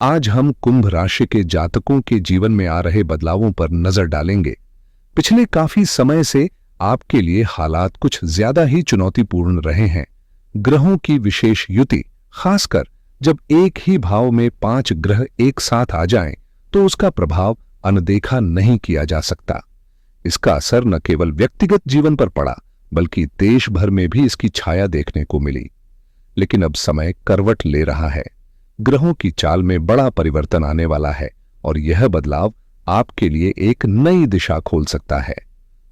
आज हम कुंभ राशि के जातकों के जीवन में आ रहे बदलावों पर नजर डालेंगे। पिछले काफी समय से आपके लिए हालात कुछ ज्यादा ही चुनौतीपूर्ण रहे हैं। ग्रहों की विशेष युति, खासकर जब एक ही भाव में 5 ग्रह एक साथ आ जाएं, तो उसका प्रभाव अनदेखा नहीं किया जा सकता। इसका असर न केवल व्यक्तिगत जीवन पर पड़ा, बल्कि देश भर में भी इसकी छाया देखने को मिली। लेकिन अब समय करवट ले रहा है। ग्रहों की चाल में बड़ा परिवर्तन आने वाला है और यह बदलाव आपके लिए एक नई दिशा खोल सकता है।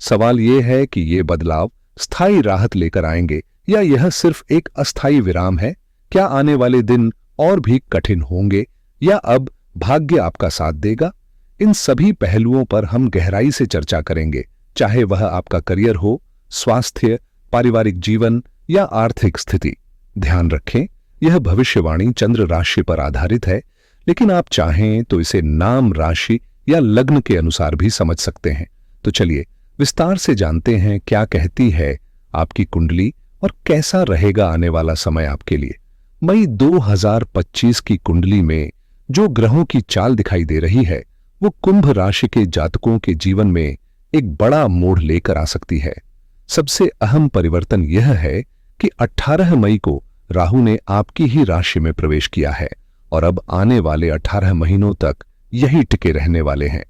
सवाल यह है कि ये बदलाव स्थायी राहत लेकर आएंगे या यह सिर्फ एक अस्थायी विराम है। क्या आने वाले दिन और भी कठिन होंगे या अब भाग्य आपका साथ देगा? इन सभी पहलुओं पर हम गहराई से चर्चा करेंगे, चाहे वह आपका करियर हो, स्वास्थ्य, पारिवारिक जीवन या आर्थिक स्थिति। ध्यान रखें, यह भविष्यवाणी चंद्र राशि पर आधारित है, लेकिन आप चाहें तो इसे नाम राशि या लग्न के अनुसार भी समझ सकते हैं। तो चलिए विस्तार से जानते हैं क्या कहती है आपकी कुंडली और कैसा रहेगा आने वाला समय आपके लिए। मई 2025 की कुंडली में जो ग्रहों की चाल दिखाई दे रही है, वो कुंभ राशि के जातकों के जीवन में एक बड़ा मोड़ लेकर आ सकती है। सबसे अहम परिवर्तन यह है कि 18 मई को राहु ने आपकी ही राशि में प्रवेश किया है और अब आने वाले 18 महीनों तक यही टिके रहने वाले हैं।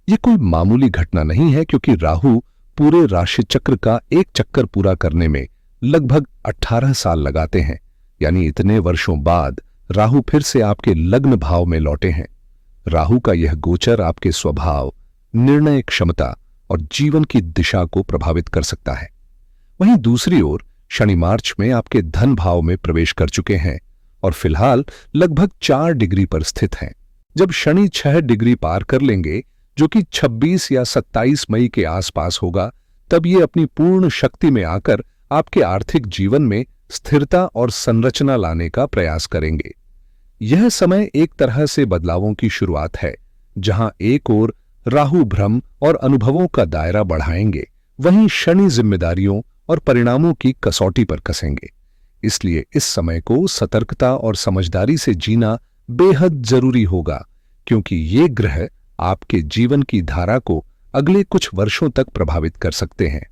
यह कोई मामूली घटना नहीं है, क्योंकि राहु पूरे राशि चक्र का एक चक्कर पूरा करने में लगभग 18 साल लगाते हैं। यानी इतने वर्षों बाद राहु फिर से आपके लग्न भाव में लौटे हैं। राहु का यह गोचर आपके स्वभाव, निर्णय क्षमता और जीवन की दिशा को प्रभावित कर सकता है। वहीं दूसरी ओर शनि मार्च में आपके धन भाव में प्रवेश कर चुके हैं और फिलहाल लगभग 4 डिग्री पर स्थित हैं। जब शनि 6 डिग्री पार कर लेंगे, जो कि 26 या 27 मई के आसपास होगा, तब ये अपनी पूर्ण शक्ति में आकर आपके आर्थिक जीवन में स्थिरता और संरचना लाने का प्रयास करेंगे। यह समय एक तरह से बदलावों की शुरुआत है, जहां एक ओर राहु भ्रम और अनुभवों का दायरा बढ़ाएंगे, वहीं शनि जिम्मेदारियों और परिणामों की कसौटी पर कसेंगे। इसलिए इस समय को सतर्कता और समझदारी से जीना बेहद जरूरी होगा, क्योंकि ये ग्रह आपके जीवन की धारा को अगले कुछ वर्षों तक प्रभावित कर सकते हैं।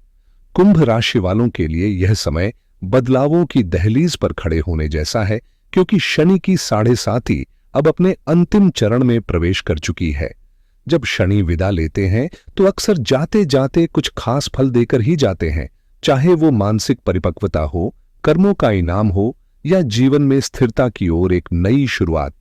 कुंभ राशि वालों के लिए यह समय बदलावों की दहलीज पर खड़े होने जैसा है, क्योंकि शनि की 7.5 अब अपने अंतिम चरण में प्रवेश कर चुकी है। जब शनि विदा लेते हैं तो अक्सर जाते जाते कुछ खास फल देकर ही जाते हैं, चाहे वो मानसिक परिपक्वता हो, कर्मों का इनाम हो या जीवन में स्थिरता की ओर एक नई शुरुआत।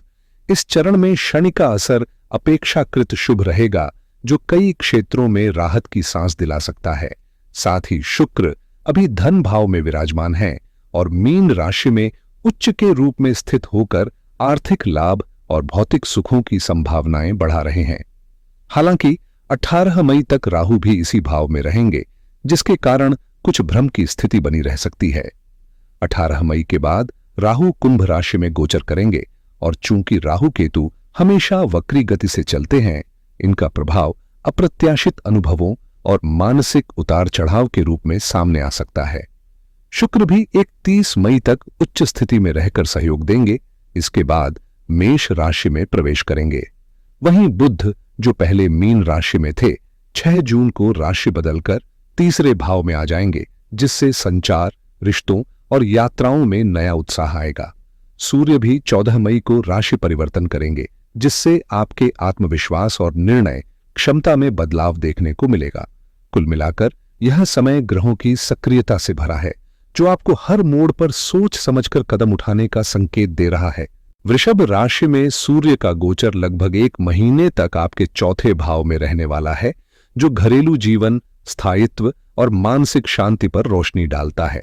इस चरण में शनि का असर अपेक्षाकृत शुभ रहेगा, जो कई क्षेत्रों में राहत की सांस दिला सकता है। साथ ही शुक्र अभी धन भाव में विराजमान है और मीन राशि में उच्च के रूप में स्थित होकर आर्थिक लाभ और भौतिक सुखों की संभावनाएं बढ़ा रहे हैं। हालांकि 18 मई तक राहु भी इसी भाव में रहेंगे, जिसके कारण कुछ भ्रम की स्थिति बनी रह सकती है। 18 मई के बाद राहु कुंभ राशि में गोचर करेंगे और चूंकि राहु केतु हमेशा वक्री गति से चलते हैं, इनका प्रभाव अप्रत्याशित अनुभवों और मानसिक उतार चढ़ाव के रूप में सामने आ सकता है। शुक्र भी 31 मई तक उच्च स्थिति में रहकर सहयोग देंगे। इसके बाद मेष राशि में प्रवेश करेंगे। वहीं बुध, जो पहले मीन राशि में थे, 6 जून को राशि बदलकर तीसरे भाव में आ जाएंगे, जिससे संचार, रिश्तों और यात्राओं में नया उत्साह आएगा। सूर्य भी 14 मई को राशि परिवर्तन करेंगे, जिससे आपके आत्मविश्वास और निर्णय क्षमता में बदलाव देखने को मिलेगा। कुल मिलाकर यह समय ग्रहों की सक्रियता से भरा है, जो आपको हर मोड़ पर सोच समझकर कदम उठाने का संकेत दे रहा है। वृषभ राशि में सूर्य का गोचर लगभग 1 महीने तक आपके चौथे भाव में रहने वाला है, जो घरेलू जीवन, स्थायित्व और मानसिक शांति पर रोशनी डालता है।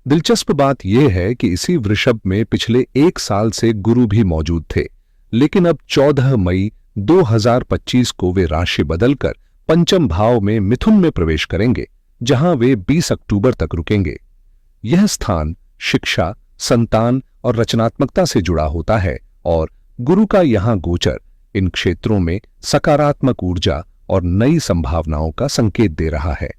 दिलचस्प बात यह है कि इसी वृषभ में पिछले 1 साल से गुरु भी मौजूद थे, लेकिन अब 14 मई 2025 को वे राशि बदलकर पंचम भाव में मिथुन में प्रवेश करेंगे, जहां वे 20 अक्टूबर तक रुकेंगे। यह स्थान शिक्षा, संतान और रचनात्मकता से जुड़ा होता है और गुरु का यहां गोचर इन क्षेत्रों में सकारात्मक ऊर्जा और नई संभावनाओं का संकेत दे रहा है।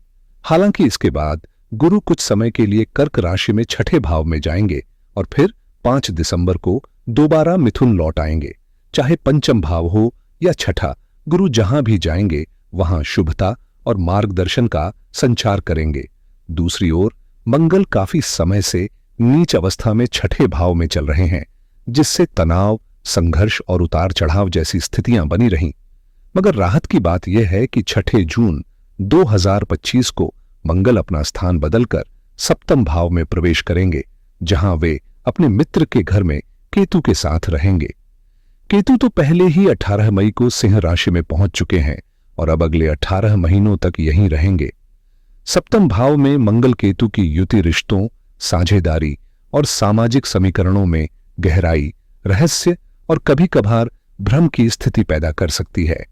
हालांकि इसके बाद गुरु कुछ समय के लिए कर्क राशि में 6ठे भाव में जाएंगे और फिर 5 दिसंबर को दोबारा मिथुन लौट आएंगे, चाहे पंचम भाव हो या छठा, गुरु जहां भी जाएंगे वहां शुभता और मार्गदर्शन का संचार करेंगे। दूसरी ओर मंगल काफी समय से नीच अवस्था में छठे भाव में चल रहे हैं, जिससे तनाव, संघर्ष और उतार चढ़ाव जैसी स्थितियां बनी रहीं। मगर राहत की बात यह है कि 6 जून 2025 को मंगल अपना स्थान बदलकर सप्तम भाव में प्रवेश करेंगे, जहां वे अपने मित्र के घर में केतु के साथ रहेंगे। केतु तो पहले ही 18 मई को सिंह राशि में पहुंच चुके हैं और अब अगले 18 महीनों तक यहीं रहेंगे। सप्तम भाव में मंगल केतु की युति रिश्तों, साझेदारी और सामाजिक समीकरणों में गहराई, रहस्य और कभी कभार भ्रम की स्थिति पैदा कर सकती है।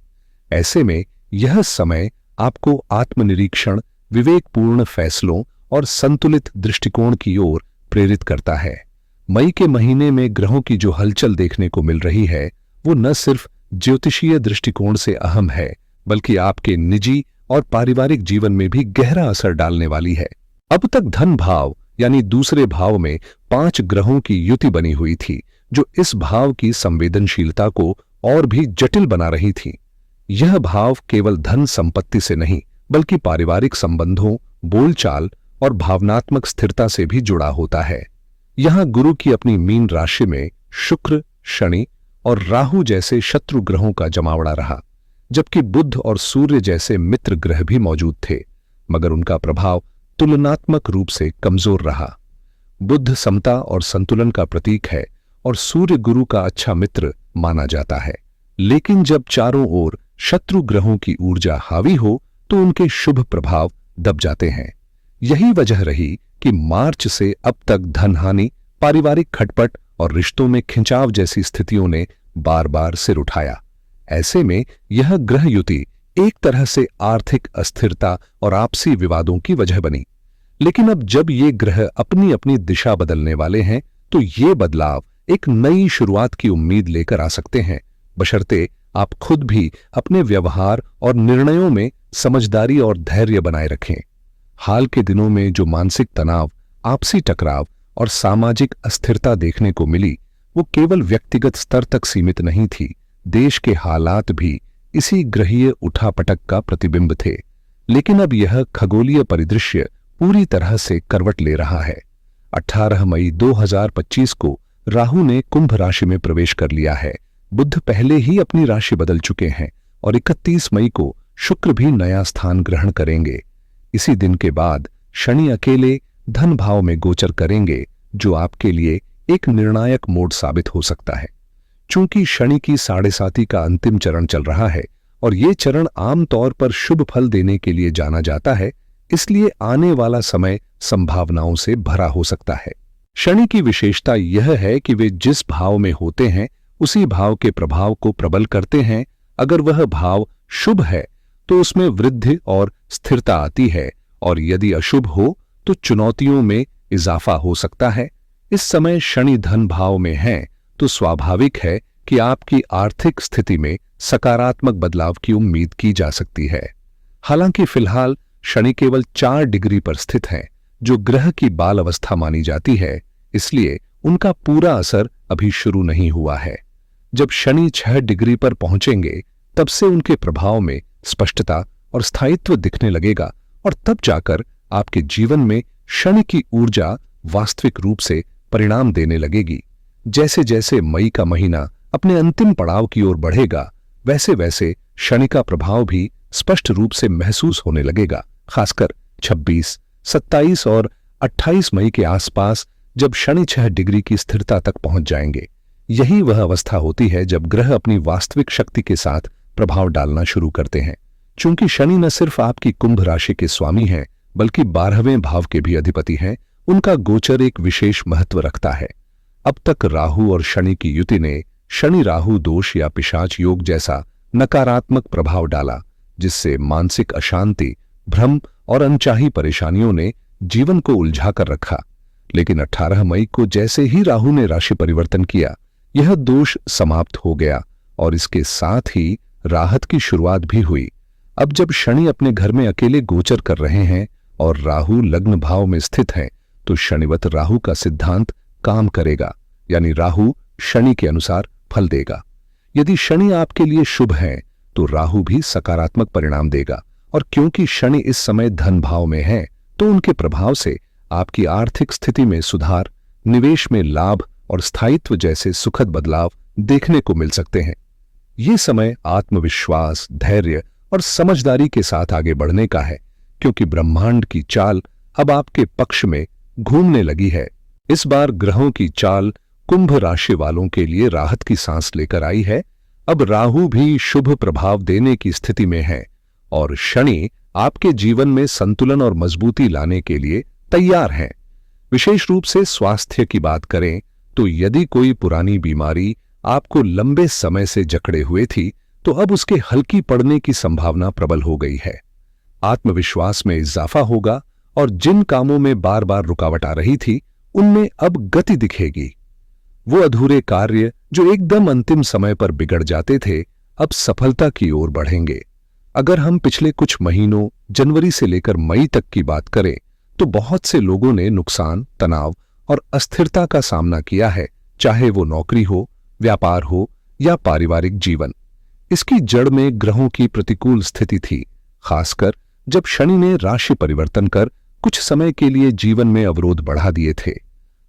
ऐसे में यह समय आपको आत्मनिरीक्षण, विवेकपूर्ण फैसलों और संतुलित दृष्टिकोण की ओर प्रेरित करता है। मई के महीने में ग्रहों की जो हलचल देखने को मिल रही है, वो न सिर्फ ज्योतिषीय दृष्टिकोण से अहम है, बल्कि आपके निजी और पारिवारिक जीवन में भी गहरा असर डालने वाली है। अब तक धन भाव यानी दूसरे भाव में 5 ग्रहों की युति बनी हुई थी, जो इस भाव की संवेदनशीलता को और भी जटिल बना रही थी। यह भाव केवल धन संपत्ति से नहीं, बल्कि पारिवारिक संबंधों, बोलचाल और भावनात्मक स्थिरता से भी जुड़ा होता है। यहां गुरु की अपनी मीन राशि में शुक्र, शनि और राहु जैसे शत्रु ग्रहों का जमावड़ा रहा, जबकि बुध और सूर्य जैसे मित्र ग्रह भी मौजूद थे, मगर उनका प्रभाव तुलनात्मक रूप से कमजोर रहा। बुध समता और संतुलन का प्रतीक है और सूर्य गुरु का अच्छा मित्र माना जाता है। लेकिन जब चारों ओर शत्रु ग्रहों की ऊर्जा हावी हो तो उनके शुभ प्रभाव दब जाते हैं। यही वजह रही कि मार्च से अब तक धनहानि, पारिवारिक खटपट और रिश्तों में खिंचाव जैसी स्थितियों ने बार बार सिर उठाया। ऐसे में यह ग्रह युति एक तरह से आर्थिक अस्थिरता और आपसी विवादों की वजह बनी। लेकिन अब जब ये ग्रह अपनी अपनी दिशा बदलने वाले हैं, तो ये बदलाव एक नई शुरुआत की उम्मीद लेकर आ सकते हैं, बशर्ते आप खुद भी अपने व्यवहार और निर्णयों में समझदारी और धैर्य बनाए रखें। हाल के दिनों में जो मानसिक तनाव, आपसी टकराव और सामाजिक अस्थिरता देखने को मिली, वो केवल व्यक्तिगत स्तर तक सीमित नहीं थी। देश के हालात भी इसी ग्रहीय उठापटक का प्रतिबिंब थे। लेकिन अब यह खगोलीय परिदृश्य पूरी तरह से करवट ले रहा है। 18 मई 2025 को राहु ने कुंभ राशि में प्रवेश कर लिया है, बुध पहले ही अपनी राशि बदल चुके हैं और 31 मई को शुक्र भी नया स्थान ग्रहण करेंगे। इसी दिन के बाद शनि अकेले धन भाव में गोचर करेंगे, जो आपके लिए एक निर्णायक मोड़ साबित हो सकता है। चूंकि शनि की 7.5 का अंतिम चरण चल रहा है और ये चरण आमतौर पर शुभ फल देने के लिए जाना जाता है, इसलिए आने वाला समय संभावनाओं से भरा हो सकता है। शनि की विशेषता यह है कि वे जिस भाव में होते हैं उसी भाव के प्रभाव को प्रबल करते हैं। अगर वह भाव शुभ है तो उसमें वृद्धि और स्थिरता आती है, और यदि अशुभ हो तो चुनौतियों में इजाफा हो सकता है। इस समय शनि धन भाव में है तो स्वाभाविक है कि आपकी आर्थिक स्थिति में सकारात्मक बदलाव की उम्मीद की जा सकती है। हालांकि फिलहाल शनि केवल 4 डिग्री पर स्थित हैं, जो ग्रह की बाल अवस्था मानी जाती है, इसलिए उनका पूरा असर अभी शुरू नहीं हुआ है। जब शनि 6 डिग्री पर पहुंचेंगे, तब से उनके प्रभाव में स्पष्टता और स्थायित्व दिखने लगेगा, और तब जाकर आपके जीवन में शनि की ऊर्जा वास्तविक रूप से परिणाम देने लगेगी। जैसे जैसे मई का महीना अपने अंतिम पड़ाव की ओर बढ़ेगा, वैसे वैसे शनि का प्रभाव भी स्पष्ट रूप से महसूस होने लगेगा। खासकर 26, 27 और 28 मई के आसपास, जब शनि 6 डिग्री की स्थिरता तक पहुंच जाएंगे। यही वह अवस्था होती है जब ग्रह अपनी वास्तविक शक्ति के साथ प्रभाव डालना शुरू करते हैं। चूंकि शनि न सिर्फ आपकी कुंभ राशि के स्वामी हैं, बल्कि 12वें भाव के भी अधिपति हैं, उनका गोचर एक विशेष महत्व रखता है। अब तक राहु और शनि की युति ने शनि राहु दोष या पिशाच योग जैसा नकारात्मक प्रभाव डाला, जिससे मानसिक अशांति, भ्रम और अनचाही परेशानियों ने जीवन को उलझा कर रखा। लेकिन 18 मई को जैसे ही राहु ने राशि परिवर्तन किया, यह दोष समाप्त हो गया और इसके साथ ही राहत की शुरुआत भी हुई। अब जब शनि अपने घर में अकेले गोचर कर रहे हैं और राहु लग्न भाव में स्थित है, तो शनिवत राहु का सिद्धांत काम करेगा, यानी राहु शनि के अनुसार फल देगा। यदि शनि आपके लिए शुभ है तो राहु भी सकारात्मक परिणाम देगा, और क्योंकि शनि इस समय धन भाव में है तो उनके प्रभाव से आपकी आर्थिक स्थिति में सुधार, निवेश में लाभ और स्थायित्व जैसे सुखद बदलाव देखने को मिल सकते हैं। ये समय आत्मविश्वास, धैर्य और समझदारी के साथ आगे बढ़ने का है, क्योंकि ब्रह्मांड की चाल अब आपके पक्ष में घूमने लगी है। इस बार ग्रहों की चाल कुंभ राशि वालों के लिए राहत की सांस लेकर आई है। अब राहु भी शुभ प्रभाव देने की स्थिति में है और शनि आपके जीवन में संतुलन और मजबूती लाने के लिए तैयार हैं। विशेष रूप से स्वास्थ्य की बात करें तो यदि कोई पुरानी बीमारी आपको लंबे समय से जकड़े हुए थी तो अब उसके हल्की पड़ने की संभावना प्रबल हो गई है। आत्मविश्वास में इजाफा होगा और जिन कामों में बार बार रुकावट आ रही थी उनमें अब गति दिखेगी। वो अधूरे कार्य जो एकदम अंतिम समय पर बिगड़ जाते थे अब सफलता की ओर बढ़ेंगे। अगर हम पिछले कुछ महीनों जनवरी से लेकर मई तक की बात करें तो बहुत से लोगों ने नुकसान, तनाव और अस्थिरता का सामना किया है, चाहे वो नौकरी हो, व्यापार हो या पारिवारिक जीवन। इसकी जड़ में ग्रहों की प्रतिकूल स्थिति थी, खासकर जब शनि ने राशि परिवर्तन कर कुछ समय के लिए जीवन में अवरोध बढ़ा दिए थे।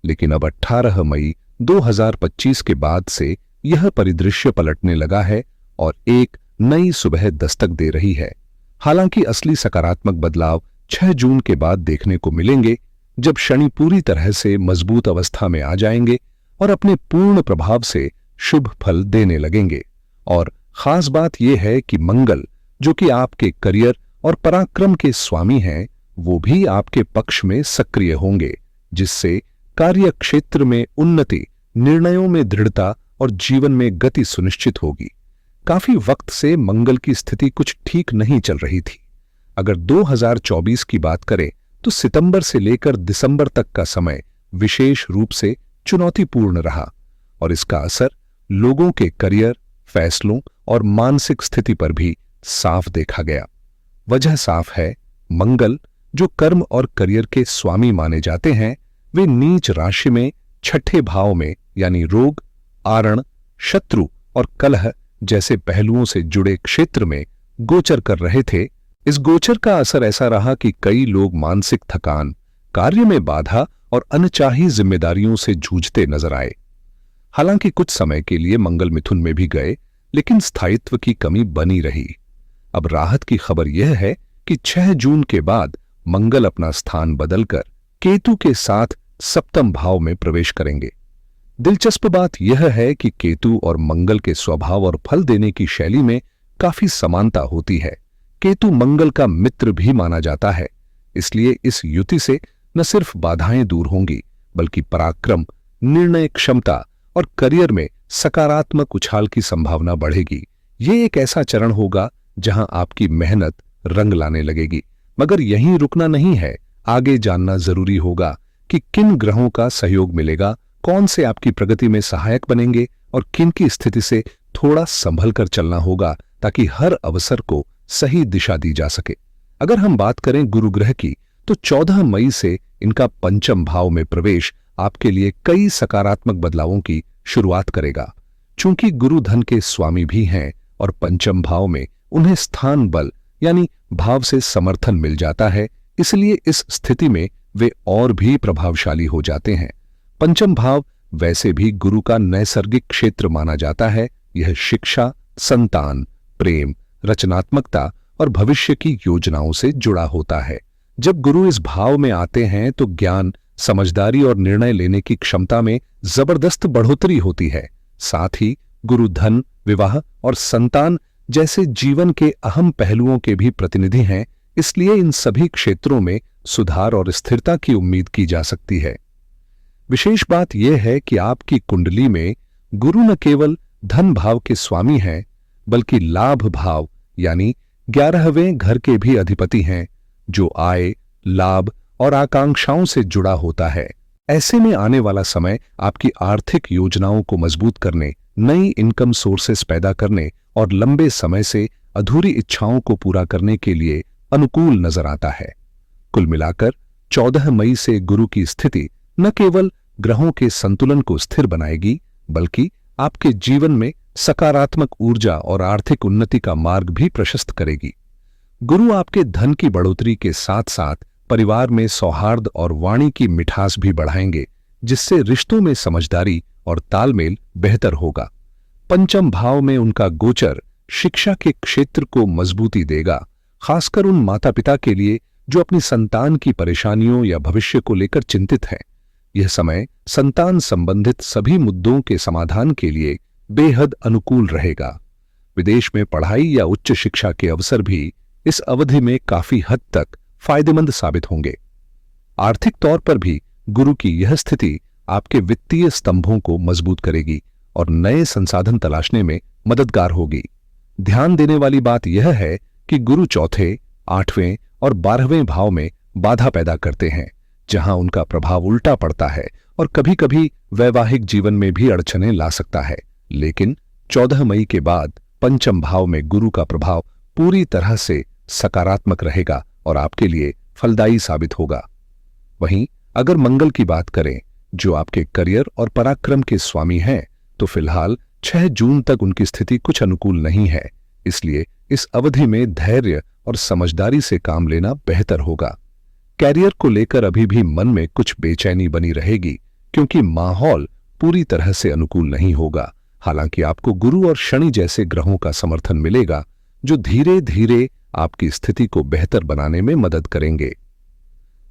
लेकिन अब 18 मई 2025 के बाद से यह परिदृश्य पलटने लगा है और एक नई सुबह दस्तक दे रही है। हालांकि असली सकारात्मक बदलाव 6 जून के बाद देखने को मिलेंगे, जब शनि पूरी तरह से मजबूत अवस्था में आ जाएंगे और अपने पूर्ण प्रभाव से शुभ फल देने लगेंगे। और खास बात यह है कि मंगल, जो कि आपके करियर और पराक्रम के स्वामी हैं, वो भी आपके पक्ष में सक्रिय होंगे, जिससे कार्य क्षेत्र में उन्नति, निर्णयों में दृढ़ता और जीवन में गति सुनिश्चित होगी। काफी वक्त से मंगल की स्थिति कुछ ठीक नहीं चल रही थी। अगर 2024 की बात करें तो सितंबर से लेकर दिसंबर तक का समय विशेष रूप से चुनौतीपूर्ण रहा और इसका असर लोगों के करियर, फैसलों और मानसिक स्थिति पर भी साफ देखा गया। वजह साफ है, मंगल, जो कर्म और करियर के स्वामी माने जाते हैं, वे नीच राशि में छठे भाव में यानी रोग, आरण, शत्रु और कलह जैसे पहलुओं से जुड़े क्षेत्र में गोचर कर रहे थे। इस गोचर का असर ऐसा रहा कि कई लोग मानसिक थकान, कार्य में बाधा और अनचाही जिम्मेदारियों से जूझते नजर आए। हालांकि कुछ समय के लिए मंगल मिथुन में भी गए, लेकिन स्थायित्व की कमी बनी रही। अब राहत की खबर यह है कि 6 जून के बाद मंगल अपना स्थान बदलकर केतु के साथ सप्तम भाव में प्रवेश करेंगे। दिलचस्प बात यह है कि केतु और मंगल के स्वभाव और फल देने की शैली में काफी समानता होती है। केतु मंगल का मित्र भी माना जाता है, इसलिए इस युति से न सिर्फ बाधाएं दूर होंगी, बल्कि पराक्रम, निर्णय क्षमता और करियर में सकारात्मक उछाल की संभावना बढ़ेगी। ये एक ऐसा चरण होगा जहां आपकी मेहनत रंग लाने लगेगी। मगर यहीं रुकना नहीं है, आगे जानना जरूरी होगा कि किन ग्रहों का सहयोग मिलेगा, कौन से आपकी प्रगति में सहायक बनेंगे और किन की स्थिति से थोड़ा संभल कर चलना होगा, ताकि हर अवसर को सही दिशा दी जा सके। अगर हम बात करें गुरु ग्रह की, तो 14 मई से इनका पंचम भाव में प्रवेश आपके लिए कई सकारात्मक बदलावों की शुरुआत करेगा। चूंकि गुरु धन के स्वामी भी हैं और पंचम भाव में उन्हें स्थान बल यानी भाव से समर्थन मिल जाता है, इसलिए इस स्थिति में वे और भी प्रभावशाली हो जाते हैं। पंचम भाव वैसे भी गुरु का नैसर्गिक क्षेत्र माना जाता है। यह शिक्षा, संतान, प्रेम, रचनात्मकता और भविष्य की योजनाओं से जुड़ा होता है। जब गुरु इस भाव में आते हैं तो ज्ञान, समझदारी और निर्णय लेने की क्षमता में जबरदस्त बढ़ोतरी होती है। साथ ही गुरु धन, विवाह और संतान जैसे जीवन के अहम पहलुओं के भी प्रतिनिधि हैं, इसलिए इन सभी क्षेत्रों में सुधार और स्थिरता की उम्मीद की जा सकती है। विशेष बात यह है कि आपकी कुंडली में गुरु न केवल धन भाव के स्वामी हैं, बल्कि लाभ भाव यानी 11वें घर के भी अधिपति हैं, जो आय, लाभ और आकांक्षाओं से जुड़ा होता है। ऐसे में आने वाला समय आपकी आर्थिक योजनाओं को मजबूत करने, नई इनकम सोर्सेस पैदा करने और लंबे समय से अधूरी इच्छाओं को पूरा करने के लिए अनुकूल नजर आता है। कुल मिलाकर 14 मई से गुरु की स्थिति न केवल ग्रहों के संतुलन को स्थिर बनाएगी, बल्कि आपके जीवन में सकारात्मक ऊर्जा और आर्थिक उन्नति का मार्ग भी प्रशस्त करेगी। गुरु आपके धन की बढ़ोतरी के साथ साथ परिवार में सौहार्द और वाणी की मिठास भी बढ़ाएंगे, जिससे रिश्तों में समझदारी और तालमेल बेहतर होगा। पंचम भाव में उनका गोचर शिक्षा के क्षेत्र को मजबूती देगा, खासकर उन माता पिता के लिए जो अपनी संतान की परेशानियों या भविष्य को लेकर चिंतित हैं। यह समय संतान संबंधित सभी मुद्दों के समाधान के लिए बेहद अनुकूल रहेगा। विदेश में पढ़ाई या उच्च शिक्षा के अवसर भी इस अवधि में काफी हद तक फायदेमंद साबित होंगे। आर्थिक तौर पर भी गुरु की यह स्थिति आपके वित्तीय स्तंभों को मजबूत करेगी और नए संसाधन तलाशने में मददगार होगी। ध्यान देने वाली बात यह है कि गुरु चौथे, 8वें और 12वें भाव में बाधा पैदा करते हैं, जहां उनका प्रभाव उल्टा पड़ता है और कभी-कभी वैवाहिक जीवन में भी अड़चनें ला सकता है। लेकिन 14 मई के बाद पंचम भाव में गुरु का प्रभाव पूरी तरह से सकारात्मक रहेगा और आपके लिए फलदायी साबित होगा। वहीं अगर मंगल की बात करें, जो आपके करियर और पराक्रम के स्वामी हैं, तो फिलहाल 6 जून तक उनकी स्थिति कुछ अनुकूल नहीं है। इसलिए इस अवधि में धैर्य और समझदारी से काम लेना बेहतर होगा। कैरियर को लेकर अभी भी मन में कुछ बेचैनी बनी रहेगी, क्योंकि माहौल पूरी तरह से अनुकूल नहीं होगा। हालांकि आपको गुरु और शनि जैसे ग्रहों का समर्थन मिलेगा, जो धीरे धीरे आपकी स्थिति को बेहतर बनाने में मदद करेंगे।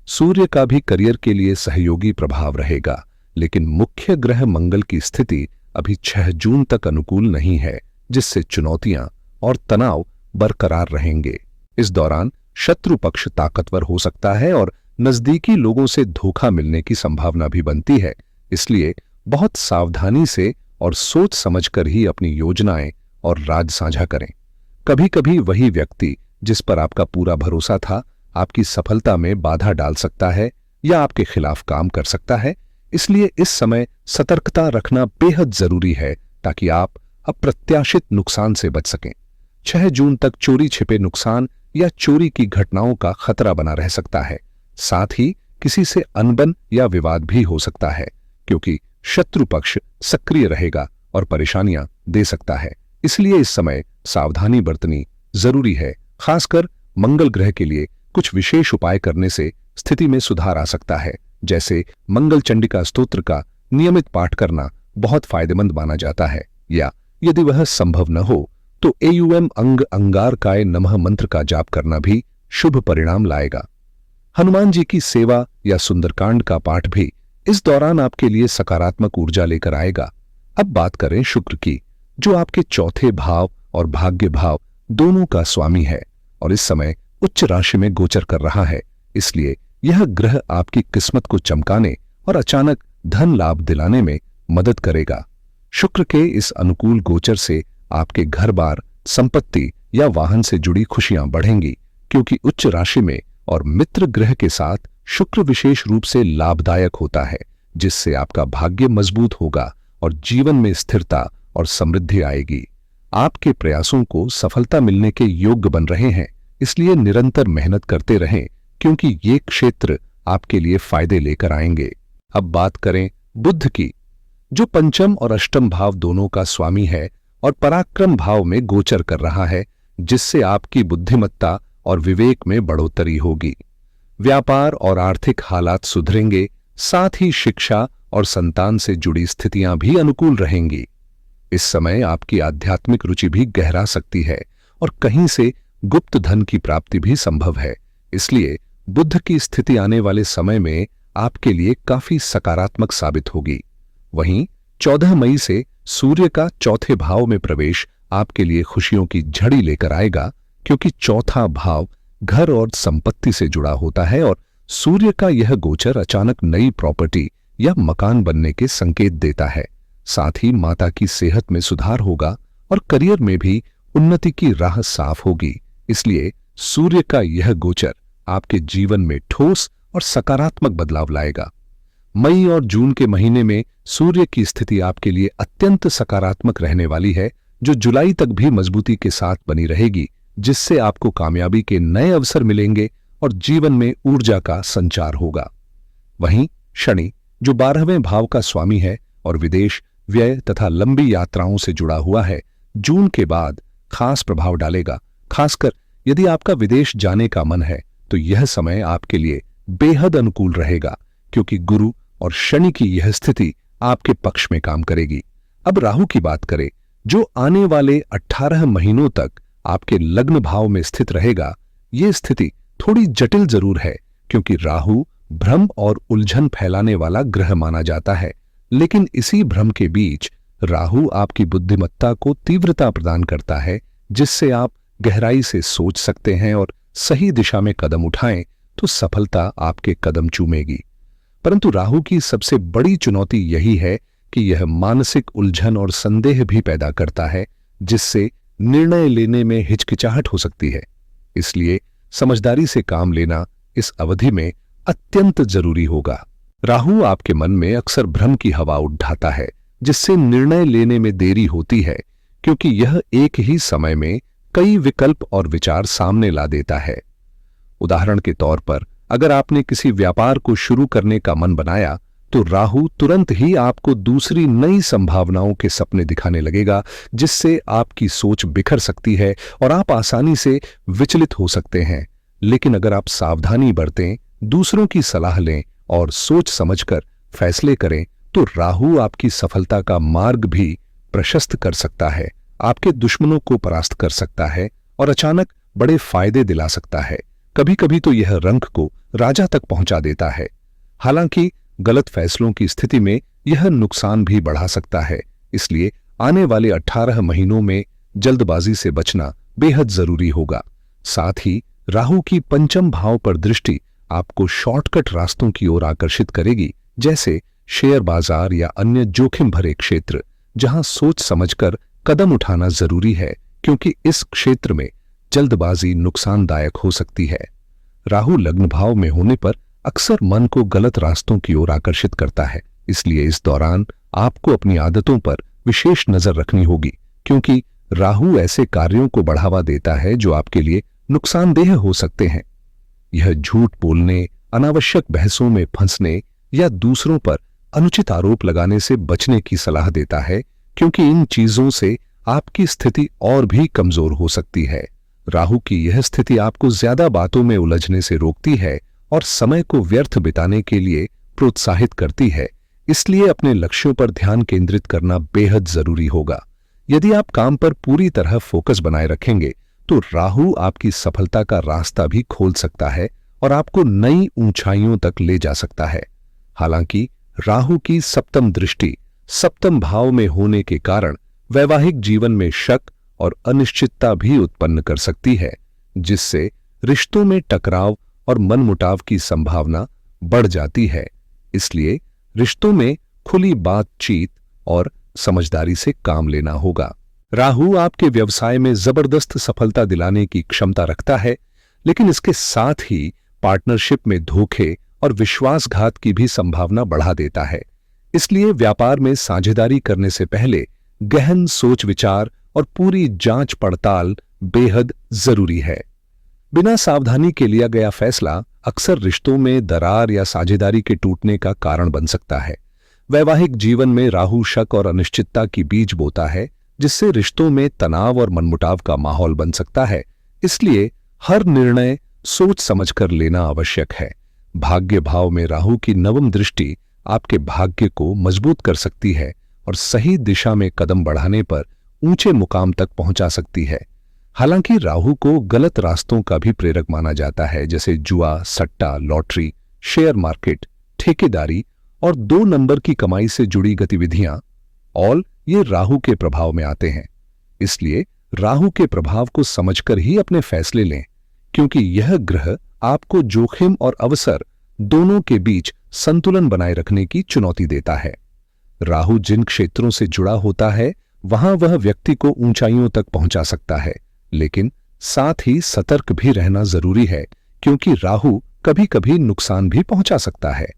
सूर्य का भी करियर के लिए सहयोगी प्रभाव रहेगा, लेकिन मुख्य ग्रह मंगल की स्थिति अभी 6 जून तक अनुकूल नहीं है, जिससे चुनौतियां और तनाव बरकरार रहेंगे। इस दौरान शत्रु पक्ष ताकतवर हो सकता है और नजदीकी लोगों से धोखा मिलने की संभावना भी बनती है। इसलिए बहुत सावधानी से और सोच समझकर ही अपनी योजनाएं और राज साझा करें। कभी कभी वही व्यक्ति जिस पर आपका पूरा भरोसा था, आपकी सफलता में बाधा डाल सकता है या आपके खिलाफ काम कर सकता है। इसलिए इस समय सतर्कता रखना बेहद जरूरी है, ताकि आप अप्रत्याशित नुकसान से बच सकें। 6 जून तक चोरी छिपे नुकसान या चोरी की घटनाओं का खतरा बना रह सकता है। साथ ही किसी से अनबन या विवाद भी हो सकता है, क्योंकि शत्रु पक्ष सक्रिय रहेगा और परेशानियां दे सकता है। इसलिए इस समय सावधानी बरतनी जरूरी है। खासकर मंगल ग्रह के लिए कुछ विशेष उपाय करने से स्थिति में सुधार आ सकता है, जैसे मंगल चंडिका स्तोत्र का नियमित पाठ करना बहुत फायदेमंद माना जाता है, या यदि वह संभव न हो तो एयुएम अंग अंगारकाय नमः मंत्र का जाप करना भी शुभ परिणाम लाएगा। हनुमान जी की सेवा या सुंदरकांड का पाठ भी इस दौरान आपके लिए सकारात्मक ऊर्जा लेकर आएगा। अब बात करें शुक्र की, जो आपके चौथे भाव और भाग्य भाव दोनों का स्वामी है और इस समय उच्च राशि में गोचर कर रहा है। इसलिए यह ग्रह आपकी किस्मत को चमकाने और अचानक धन लाभ दिलाने में मदद करेगा। शुक्र के इस अनुकूल गोचर से आपके घर बार, संपत्ति या वाहन से जुड़ी खुशियां बढ़ेंगी, क्योंकि उच्च राशि में और मित्र ग्रह के साथ शुक्र विशेष रूप से लाभदायक होता है, जिससे आपका भाग्य मजबूत होगा और जीवन में स्थिरता और समृद्धि आएगी। आपके प्रयासों को सफलता मिलने के योग्य बन रहे हैं, इसलिए निरंतर मेहनत करते रहें, क्योंकि ये क्षेत्र आपके लिए फायदे लेकर आएंगे। अब बात करें बुध की, जो पंचम और अष्टम भाव दोनों का स्वामी है और पराक्रम भाव में गोचर कर रहा है, जिससे आपकी बुद्धिमत्ता और विवेक में बढ़ोतरी होगी। व्यापार और आर्थिक हालात सुधरेंगे, साथ ही शिक्षा और संतान से जुड़ी स्थितियां भी अनुकूल रहेंगी। इस समय आपकी आध्यात्मिक रुचि भी गहरा सकती है और कहीं से गुप्त धन की प्राप्ति भी संभव है। इसलिए बुध की स्थिति आने वाले समय में आपके लिए काफी सकारात्मक साबित होगी। वहीं 14 मई से सूर्य का चौथे भाव में प्रवेश आपके लिए खुशियों की झड़ी लेकर आएगा, क्योंकि चौथा भाव घर और संपत्ति से जुड़ा होता है और सूर्य का यह गोचर अचानक नई प्रॉपर्टी या मकान बनने के संकेत देता है। साथ ही माता की सेहत में सुधार होगा और करियर में भी उन्नति की राह साफ होगी। इसलिए सूर्य का यह गोचर आपके जीवन में ठोस और सकारात्मक बदलाव लाएगा। मई और जून के महीने में सूर्य की स्थिति आपके लिए अत्यंत सकारात्मक रहने वाली है, जो जुलाई तक भी मजबूती के साथ बनी रहेगी, जिससे आपको कामयाबी के नए अवसर मिलेंगे और जीवन में ऊर्जा का संचार होगा। वहीं शनि, जो 12वें भाव का स्वामी है और विदेश, व्यय तथा लंबी यात्राओं से जुड़ा हुआ है, जून के बाद खास प्रभाव डालेगा। खासकर यदि आपका विदेश जाने का मन है तो यह समय आपके लिए बेहद अनुकूल रहेगा, क्योंकि गुरु और शनि की यह स्थिति आपके पक्ष में काम करेगी। अब राहु की बात करें, जो आने वाले 18 महीनों तक आपके लग्न भाव में स्थित रहेगा। यह स्थिति थोड़ी जटिल जरूर है, क्योंकि राहु भ्रम और उलझन फैलाने वाला ग्रह माना जाता है, लेकिन इसी भ्रम के बीच राहु आपकी बुद्धिमत्ता को तीव्रता प्रदान करता है, जिससे आप गहराई से सोच सकते हैं और सही दिशा में कदम उठाएं तो सफलता आपके कदम चूमेगी। परंतु राहु की सबसे बड़ी चुनौती यही है कि यह मानसिक उलझन और संदेह भी पैदा करता है, जिससे निर्णय लेने में हिचकिचाहट हो सकती है। इसलिए समझदारी से काम लेना इस अवधि में अत्यंत जरूरी होगा। राहु आपके मन में अक्सर भ्रम की हवा उठाता है, जिससे निर्णय लेने में देरी होती है, क्योंकि यह एक ही समय में कई विकल्प और विचार सामने ला देता है। उदाहरण के तौर पर, अगर आपने किसी व्यापार को शुरू करने का मन बनाया तो राहु तुरंत ही आपको दूसरी नई संभावनाओं के सपने दिखाने लगेगा, जिससे आपकी सोच बिखर सकती है और आप आसानी से विचलित हो सकते हैं। लेकिन अगर आप सावधानी बरतें, दूसरों की सलाह लें और सोच समझकर फैसले करें तो राहु आपकी सफलता का मार्ग भी प्रशस्त कर सकता है, आपके दुश्मनों को परास्त कर सकता है और अचानक बड़े फायदे दिला सकता है। कभी कभी तो यह रंक को राजा तक पहुंचा देता है। हालांकि गलत फैसलों की स्थिति में यह नुकसान भी बढ़ा सकता है, इसलिए आने वाले 18 महीनों में जल्दबाजी से बचना बेहद जरूरी होगा। साथ ही राहु की पंचम भाव पर दृष्टि आपको शॉर्टकट रास्तों की ओर आकर्षित करेगी, जैसे शेयर बाजार या अन्य जोखिम भरे क्षेत्र, जहां सोच समझकर कदम उठाना जरूरी है, क्योंकि इस क्षेत्र में जल्दबाजी नुकसानदायक हो सकती है। राहु लग्न भाव में होने पर अक्सर मन को गलत रास्तों की ओर आकर्षित करता है, इसलिए इस दौरान आपको अपनी आदतों पर विशेष नजर रखनी होगी, क्योंकि राहु ऐसे कार्यों को बढ़ावा देता है जो आपके लिए नुकसानदेह हो सकते हैं। यह झूठ बोलने, अनावश्यक बहसों में फंसने या दूसरों पर अनुचित आरोप लगाने से बचने की सलाह देता है, क्योंकि इन चीजों से आपकी स्थिति और भी कमजोर हो सकती है। राहु की यह स्थिति आपको ज्यादा बातों में उलझने से रोकती है और समय को व्यर्थ बिताने के लिए प्रोत्साहित करती है, इसलिए अपने लक्ष्यों पर ध्यान केंद्रित करना बेहद जरूरी होगा। यदि आप काम पर पूरी तरह फोकस बनाए रखेंगे तो राहु आपकी सफलता का रास्ता भी खोल सकता है और आपको नई ऊंचाइयों तक ले जा सकता है। हालांकि राहु की सप्तम दृष्टि सप्तम भाव में होने के कारण वैवाहिक जीवन में शक और अनिश्चितता भी उत्पन्न कर सकती है, जिससे रिश्तों में टकराव और मनमुटाव की संभावना बढ़ जाती है। इसलिए रिश्तों में खुली बातचीत और समझदारी से काम लेना होगा। राहु आपके व्यवसाय में जबरदस्त सफलता दिलाने की क्षमता रखता है, लेकिन इसके साथ ही पार्टनरशिप में धोखे और विश्वासघात की भी संभावना बढ़ा देता है। इसलिए व्यापार में साझेदारी करने से पहले गहन सोच विचार और पूरी जांच पड़ताल बेहद जरूरी है। बिना सावधानी के लिया गया फैसला अक्सर रिश्तों में दरार या साझेदारी के टूटने का कारण बन सकता है। वैवाहिक जीवन में राहु शक और अनिश्चितता की बीज बोता है, जिससे रिश्तों में तनाव और मनमुटाव का माहौल बन सकता है। इसलिए हर निर्णय सोच समझकर लेना आवश्यक है। भाग्य भाव में राहु की नवम दृष्टि आपके भाग्य को मजबूत कर सकती है और सही दिशा में कदम बढ़ाने पर ऊंचे मुकाम तक पहुंचा सकती है। हालांकि राहु को गलत रास्तों का भी प्रेरक माना जाता है, जैसे जुआ, सट्टा, लॉटरी, शेयर मार्केट, ठेकेदारी और 2 नंबर की कमाई से जुड़ी गतिविधियां, ऑल ये राहु के प्रभाव में आते हैं। इसलिए राहु के प्रभाव को समझकर ही अपने फैसले लें, क्योंकि यह ग्रह आपको जोखिम और अवसर दोनों के बीच संतुलन बनाए रखने की चुनौती देता है। राहु जिन क्षेत्रों से जुड़ा होता है वहां वह व्यक्ति को ऊंचाइयों तक पहुंचा सकता है, लेकिन साथ ही सतर्क भी रहना जरूरी है, क्योंकि राहु कभी कभी नुकसान भी पहुंचा सकता है।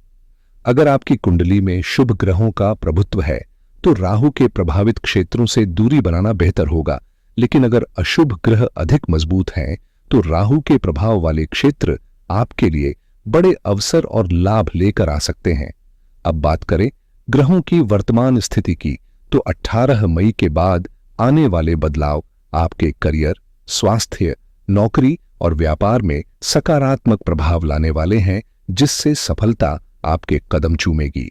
अगर आपकी कुंडली में शुभ ग्रहों का प्रभुत्व है तो राहु के प्रभावित क्षेत्रों से दूरी बनाना बेहतर होगा, लेकिन अगर अशुभ ग्रह अधिक मजबूत हैं तो राहु के प्रभाव वाले क्षेत्र आपके लिए बड़े अवसर और लाभ लेकर आ सकते हैं। अब बात करें ग्रहों की वर्तमान स्थिति की, तो 18 मई के बाद आने वाले बदलाव आपके करियर, स्वास्थ्य, नौकरी और व्यापार में सकारात्मक प्रभाव लाने वाले हैं, जिससे सफलता आपके कदम चूमेगी।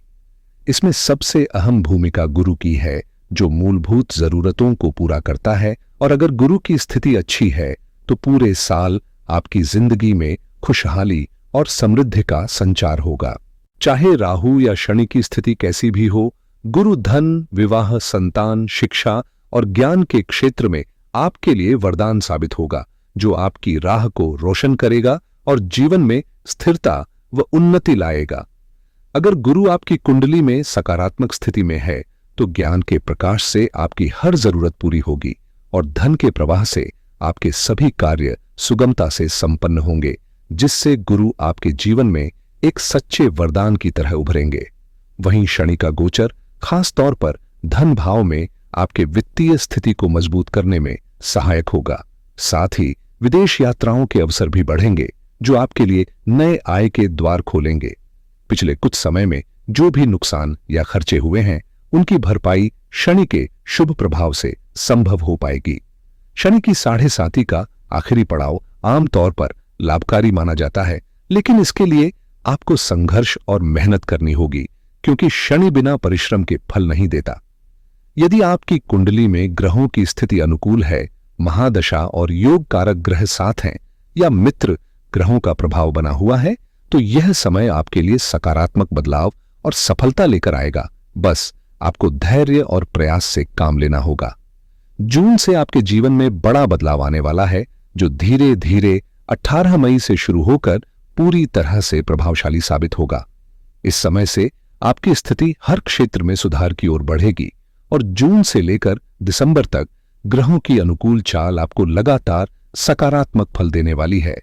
इसमें सबसे अहम भूमिका गुरु की है, जो मूलभूत जरूरतों को पूरा करता है, और अगर गुरु की स्थिति अच्छी है तो पूरे साल आपकी जिंदगी में खुशहाली और समृद्धि का संचार होगा। चाहे राहु या शनि की स्थिति कैसी भी हो, गुरु धन, विवाह, संतान, शिक्षा और ज्ञान के क्षेत्र में आपके लिए वरदान साबित होगा, जो आपकी राह को रोशन करेगा और जीवन में स्थिरता व उन्नति लाएगा। अगर गुरु आपकी कुंडली में सकारात्मक स्थिति में है तो ज्ञान के प्रकाश से आपकी हर जरूरत पूरी होगी और धन के प्रवाह से आपके सभी कार्य सुगमता से संपन्न होंगे, जिससे गुरु आपके जीवन में एक सच्चे वरदान की तरह उभरेंगे। वहीं शनि का गोचर खास तौर पर धन भाव में आपके वित्तीय स्थिति को मजबूत करने में सहायक होगा। साथ ही विदेश यात्राओं के अवसर भी बढ़ेंगे, जो आपके लिए नए आय के द्वार खोलेंगे। पिछले कुछ समय में जो भी नुकसान या खर्चे हुए हैं, उनकी भरपाई शनि के शुभ प्रभाव से संभव हो पाएगी। शनि की 7.5 का आखिरी पड़ाव आमतौर पर लाभकारी माना जाता है, लेकिन इसके लिए आपको संघर्ष और मेहनत करनी होगी, क्योंकि शनि बिना परिश्रम के फल नहीं देता। यदि आपकी कुंडली में ग्रहों की स्थिति अनुकूल है, महादशा और योग कारक ग्रह साथ हैं, या मित्र ग्रहों का प्रभाव बना हुआ है, तो यह समय आपके लिए सकारात्मक बदलाव और सफलता लेकर आएगा। बस आपको धैर्य और प्रयास से काम लेना होगा। जून से आपके जीवन में बड़ा बदलाव आने वाला है, जो धीरे धीरे 18 मई से शुरू होकर पूरी तरह से प्रभावशाली साबित होगा। इस समय से आपकी स्थिति हर क्षेत्र में सुधार की ओर बढ़ेगी और जून से लेकर दिसंबर तक ग्रहों की अनुकूल चाल आपको लगातार सकारात्मक फल देने वाली है।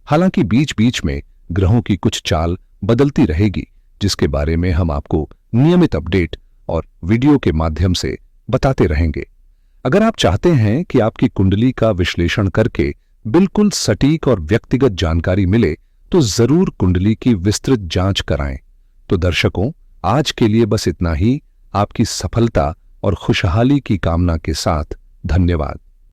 हालांकि बीच बीच में ग्रहों की कुछ चाल बदलती रहेगी, जिसके बारे में हम आपको नियमित अपडेट और वीडियो के माध्यम से बताते रहेंगे। अगर आप चाहते हैं कि आपकी कुंडली का विश्लेषण करके बिल्कुल सटीक और व्यक्तिगत जानकारी मिले, तो जरूर कुंडली की विस्तृत जांच कराएं। तो दर्शकों, आज के लिए बस इतना ही। आपकी सफलता और खुशहाली की कामना के साथ धन्यवाद।